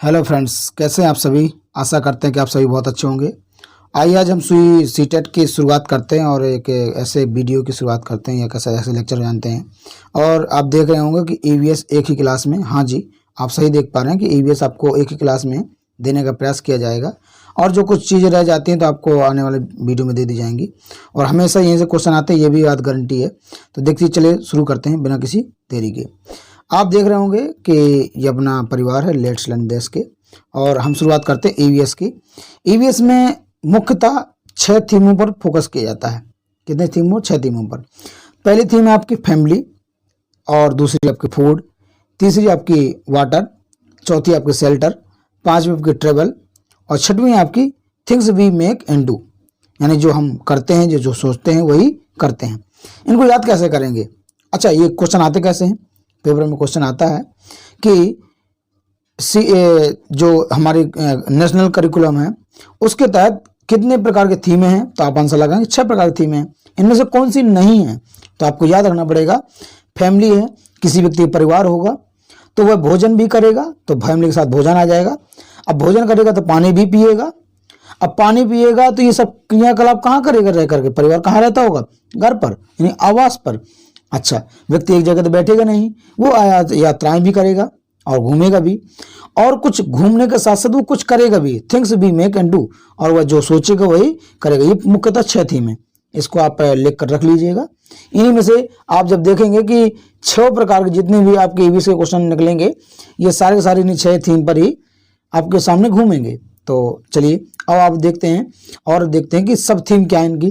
Hello friends, कैसे हैं आप सभी। आशा करते हैं कि आप सभी बहुत अच्छे होंगे। आइए आज हम सुई सीटेट की शुरुआत करते हैं और एक ऐसे वीडियो की शुरुआत करते हैं या कैसे ऐसे लेक्चर जानते हैं। और आप देख रहे होंगे कि ईवीएस एक ही क्लास में, हाँ जी आप सही देख पा रहे हैं कि ईवीएस आपको एक ही क्लास में देने का प्रयास किया जाएगा और जो कुछ चीज़ें रह जाती हैं तो आपको आने वाले वीडियो में दे दी जाएंगी और हमेशा यहीं से क्वेश्चन आते हैं, ये भी बात गारंटी है। तो देखिए चलिए शुरू करते हैं बिना किसी देरी के। आप देख रहे होंगे कि ये अपना परिवार है लेट्स लर्न देश के और हम शुरुआत करते हैं ईवीएस की। ईवीएस में मुख्यतः 6 थीमों पर फोकस किया जाता है। कितने थीमों? 6 थीमों पर। पहली थीम है आपकी फैमिली और दूसरी आपकी फूड, तीसरी आपकी वाटर, चौथी आपकी शेल्टर, पांचवी आपकी ट्रेवल और छठवीं आपकी things we make and do, यानी जो हम करते हैं, जो सोचते हैं वही करते हैं। इनको याद कैसे करेंगे? अच्छा, ये क्वेश्चन आते कैसे हैं? पेपर में क्वेश्चन आता है कि जो हमारी नेशनल करिकुलम है उसके तहत कितने प्रकार के थीमें हैं, तो आप आंसर लगाएंगे 6 प्रकार की थीमें हैं। इनमें से कौन सी नहीं है? तो आपको याद रखना पड़ेगा। फैमिली है, किसी व्यक्ति का परिवार होगा तो वह भोजन भी करेगा, तो फैमिली के साथ भोजन आ जाएगा। अब भोजन करेगा तो पानी भी पिएगा। अब पानी पिएगा तो ये सब क्रियाकलाप कहाँ करेगा रह करके? परिवार कहाँ रहता होगा? घर पर, यानी आवास पर। अच्छा, व्यक्ति एक जगह तो बैठेगा नहीं, वो यात्राएं भी करेगा और घूमेगा भी, और कुछ घूमने के साथ साथ वो कुछ करेगा भी। Things we make and do, और वह जो सोचेगा वही करेगा। ये मुख्यतः 6 थीम है, इसको आप लिख कर रख लीजिएगा। इन्हीं में से आप जब देखेंगे कि 6 प्रकार के जितने भी आपके ईवीएस के क्वेश्चन निकलेंगे ये सारे के सारे इन्हीं 6 थीम पर ही आपके सामने घूमेंगे। तो चलिए अब आप देखते हैं और देखते हैं कि सब थीम क्या है इनकी।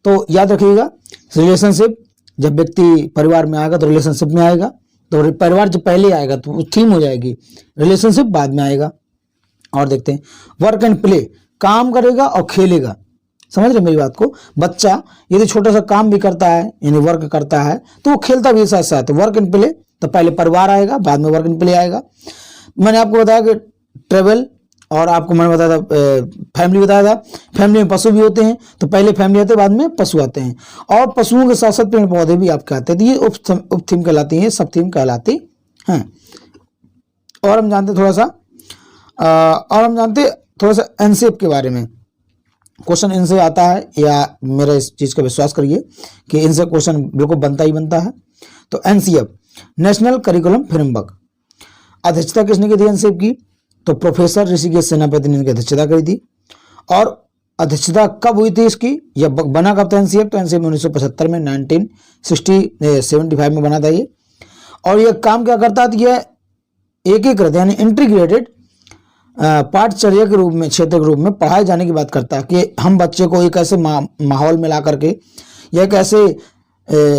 तो याद रखिएगा, रिलेशनशिप, जब व्यक्ति परिवार में आएगा तो रिलेशनशिप में आएगा, तो परिवार जब पहले आएगा तो वो थीम हो जाएगी, रिलेशनशिप बाद में आएगा। और देखते हैं वर्क एंड प्ले, काम करेगा और खेलेगा। समझ रहे मेरी बात को? बच्चा यदि छोटा सा काम भी करता है यानी वर्क करता है तो वो खेलता भी साथ साथ। वर्क एंड प्ले, तो पहले परिवार आएगा बाद में वर्क एंड प्ले आएगा। मैंने आपको बताया कि ट्रेवल, और आपको मैंने बताया था फैमिली बताया था। फैमिली में पशु भी होते हैं, तो पहले फैमिली आते हैं बाद में पशु आते हैं, और पशुओं के साथ साथ पेड़ पौधे भी आपके आते हैं। तो ये उप थीम कहलाती है, सब थीम कहलाती हैं। और हम जानते थोड़ा सा एनसेप के बारे में। क्वेश्चन इनसे आता है, या मेरा इस चीज़ का विश्वास करिए कि इनसे क्वेश्चन बिल्कुल बनता ही बनता है। तो एनसीएफ, नेशनल करिकुलम फ्रेमवर्क, अध्यक्षता किसने की थी एनसीएफ की? तो प्रोफेसर ऋषिकेश सेनापति ने इनकी अध्यक्षता करी थी। और अध्यक्षता कब हुई थी इसकी, यह बना कब था एनसीएफ? तो एनसीएफ 1975 में 1975 में बना था ये। और यह काम क्या करता था? यह एकीकृत यानी इंटीग्रेटेड पाठचर्या के रूप में, क्षेत्र के रूप में पढ़ाए जाने की बात करता है कि हम बच्चे को एक ऐसे माहौल में ला करके या एक ऐसे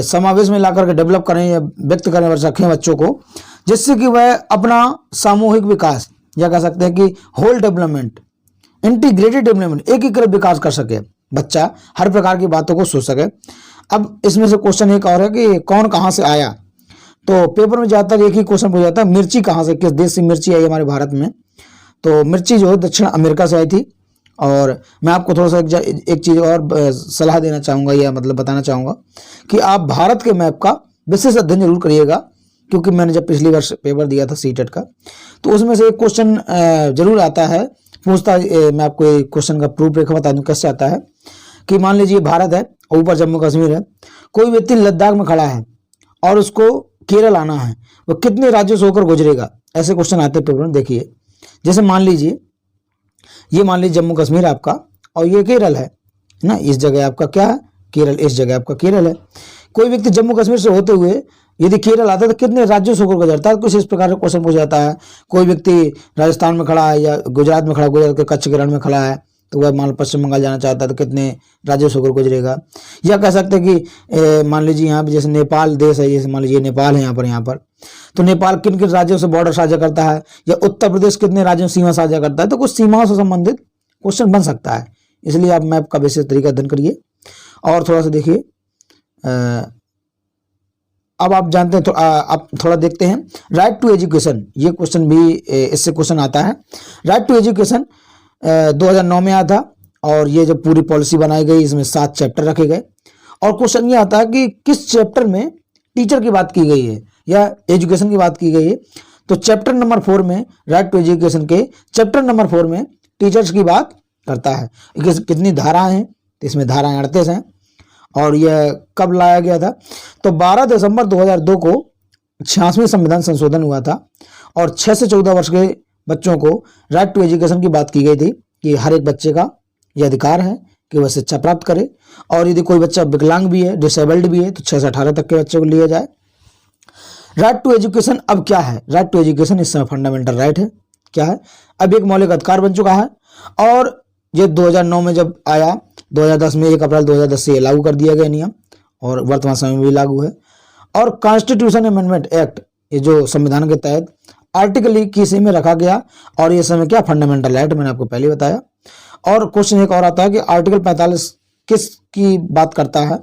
समावेश में ला करके डेवलप करें या व्यक्त करें रखें बच्चों को, जिससे कि वह अपना सामूहिक विकास या कह सकते हैं कि होल डेवलपमेंट, इंटीग्रेटेड डेवलपमेंट, एकीकृत विकास कर सके। बच्चा हर प्रकार की बातों को सोच सके। अब इसमें से क्वेश्चन एक और है कि कौन कहाँ से आया? तो पेपर में ज़्यादातर एक ही क्वेश्चन पूछा जाता है, मिर्ची कहाँ से, किस देश से मिर्ची आई हमारे भारत में? तो मिर्ची जो है दक्षिण अमेरिका से आई थी। और मैं आपको थोड़ा सा एक चीज़ और सलाह देना चाहूँगा या मतलब बताना चाहूँगा कि आप भारत के मैप का विशेष अध्ययन जरूर करिएगा, क्योंकि मैंने जब पिछली वर्ष पेपर दिया था सीटेट का तो उसमें से एक क्वेश्चन जरूर आता है, पूछता है। मैं आपको एक क्वेश्चन का प्रूफ रेखा बता दूं कैसे आता है कि मान लीजिए भारत है और ऊपर जम्मू कश्मीर है, कोई व्यक्ति लद्दाख में खड़ा है और उसको केरल आना है, वो कितने राज्यों से होकर गुजरेगा? ऐसे क्वेश्चन आते हैं पेपर में। देखिए जैसे मान लीजिए जम्मू कश्मीर आपका और ये केरल है ना, इस जगह आपका क्या है? केरल, इस जगह आपका केरल है। कोई व्यक्ति जम्मू कश्मीर से होते हुए यदि केरल आता है तो कितने राज्यों से होकर गुजरता है? कुछ इस प्रकार का क्वेश्चन पूछा जाता है। कोई व्यक्ति राजस्थान में खड़ा है या गुजरात में खड़ा, गुजरात के कच्छ के रण में खड़ा है, तो वह मान लो पश्चिम बंगाल जाना चाहता है तो कितने राज्यों से होकर गुजरेगा? या कह सकते हैं कि मान लीजिए यहाँ पे जैसे नेपाल देश है, जैसे मान लीजिए नेपाल है यहाँ पर तो नेपाल किन किन राज्यों से बॉर्डर साझा करता है? या उत्तर प्रदेश कितने राज्यों से सीमा साझा करता है? तो कुछ सीमाओं से संबंधित क्वेश्चन बन सकता है। इसलिए आप मैप का विशेष तरीका अध्ययन करिए। और थोड़ा सा देखिए, अब आप जानते हैं तो आप थोड़ा देखते हैं राइट टू एजुकेशन। ये क्वेश्चन भी इससे क्वेश्चन आता है। राइट टू एजुकेशन 2009 में आया था और ये जब पूरी पॉलिसी बनाई गई इसमें 7 चैप्टर रखे गए। और क्वेश्चन ये आता है कि किस चैप्टर में टीचर की बात की गई है या एजुकेशन की बात की गई है? तो चैप्टर नंबर 4 में राइट टू एजुकेशन के चैप्टर नंबर 4 में टीचर्स की बात करता है। कितनी धाराएं हैं, तो इसमें धाराएं 38 हैं। और यह कब लाया गया था, तो 12 दिसंबर 2002 को 86वें संविधान संशोधन हुआ था और 6 से 14 वर्ष के बच्चों को राइट टू एजुकेशन की बात की गई थी कि हर एक बच्चे का यह अधिकार है कि वह शिक्षा प्राप्त करे, और यदि कोई बच्चा विकलांग भी है, डिसेबल्ड भी है, तो 6 से 18 तक के बच्चे को लिया जाए। राइट टू एजुकेशन अब क्या है, राइट टू एजुकेशन इस समय फंडामेंटल राइट है। क्या है, अब एक मौलिक अधिकार बन चुका है और ये 2009 में जब आया, 2010 में 1 अप्रैल 2010 से लागू कर दिया गया नियम और वर्तमान समय में भी लागू है। और कॉन्स्टिट्यूशन अमेंडमेंट एक्ट, ये जो संविधान के तहत आर्टिकल 21 में रखा गया और ये समय क्या फंडामेंटल राइट, मैंने आपको पहले बताया। और क्वेश्चन एक और आता है कि आर्टिकल 45 किस की बात करता है,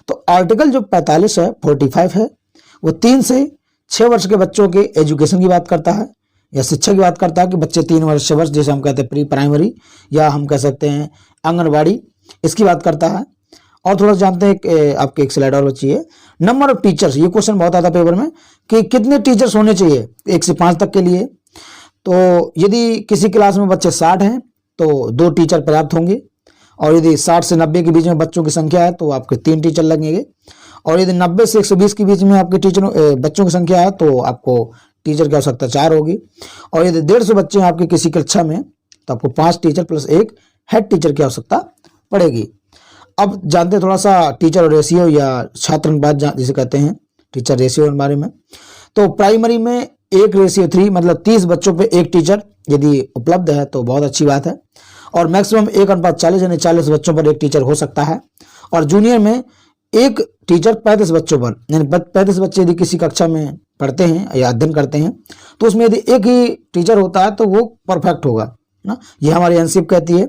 तो आर्टिकल जो 45 है 45 है वो 3 से 6 वर्ष के बच्चों के एजुकेशन की बात करता है या शिक्षा की बात करता है कि बच्चे 3 वर्ष 6 वर्ष जैसे हम कहते हैं प्री प्राइमरी या हम कह सकते हैं आंगनबाड़ी, इसकी बात करता है। और थोड़ा जानते हैं आपके एक स्लाइड और बची है, नंबर ऑफ टीचर्स, ये क्वेश्चन बहुत आता पेपर में कि कितने टीचर्स होने चाहिए 1 से 5 तक के लिए। तो यदि किसी क्लास में बच्चे 60 हैं तो 2 टीचर पर्याप्त होंगे, और यदि 60 से 90 के बीच में बच्चों की संख्या है तो आपके 3 टीचर लगेंगे, और यदि 90 से 120 के बीच में आपके बच्चों की संख्या है तो आपको टीचर की आवश्यकता 4 होगी, और यदि 150 बच्चे हैं आपके किसी कक्षा में तो आपको 5 टीचर प्लस 1 हेड टीचर की आवश्यकता पड़ेगी। अब जानते हैं थोड़ा सा टीचर रेशियो या छात्र अनुपात जिसे कहते हैं टीचर रेशियो के बारे में। तो प्राइमरी में 1:3 मतलब 30 बच्चों पे 1 टीचर यदि उपलब्ध है तो बहुत अच्छी बात है, और मैक्सिमम 1:40 यानी 40 बच्चों पर 1 टीचर हो सकता है। और जूनियर में 1 टीचर 35 बच्चों पर, यानी 35 बच्चे यदि किसी कक्षा में पढ़ते हैं या अध्ययन करते हैं तो उसमें यदि 1 ही टीचर होता है तो वो परफेक्ट होगा ना, ये हमारी एनसीईआरटी कहती है।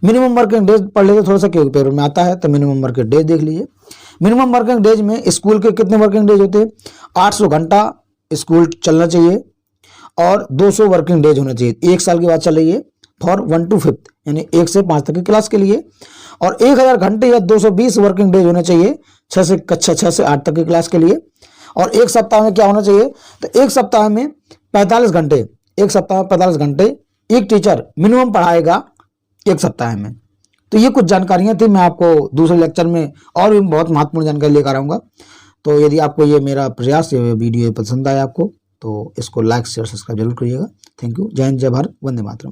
मिनिमम वर्किंग डेज पढ़ लेते थोड़ा सा, क्योंकि पेपर में आता है, तो मिनिमम वर्किंग डेज देख लीजिए। मिनिमम वर्किंग डेज में स्कूल के कितने वर्किंग डेज होते हैं, 800 घंटा स्कूल चलना चाहिए और 200 वर्किंग डेज होना चाहिए। 1 साल की बात चल रही है फॉर 1 to 5 यानी 1 से 5 तक की क्लास के लिए, और 1000 घंटे या 220 वर्किंग डेज होने चाहिए कक्षा 6 से 8 तक की क्लास के लिए। और 1 सप्ताह में क्या होना चाहिए, तो 1 सप्ताह में 45 घंटे, 1 सप्ताह में 45 घंटे 1 टीचर मिनिमम पढ़ाएगा 1 सप्ताह में। तो ये कुछ जानकारियां थी, मैं आपको दूसरे लेक्चर में और भी बहुत महत्वपूर्ण जानकारी लेकर आऊँगा। तो यदि आपको ये मेरा प्रयास या वीडियो पसंद आया आपको तो इसको लाइक शेयर सब्सक्राइब जरूर करिएगा। Thank you. जय हिंद, जय भारत, वंदे मातरम।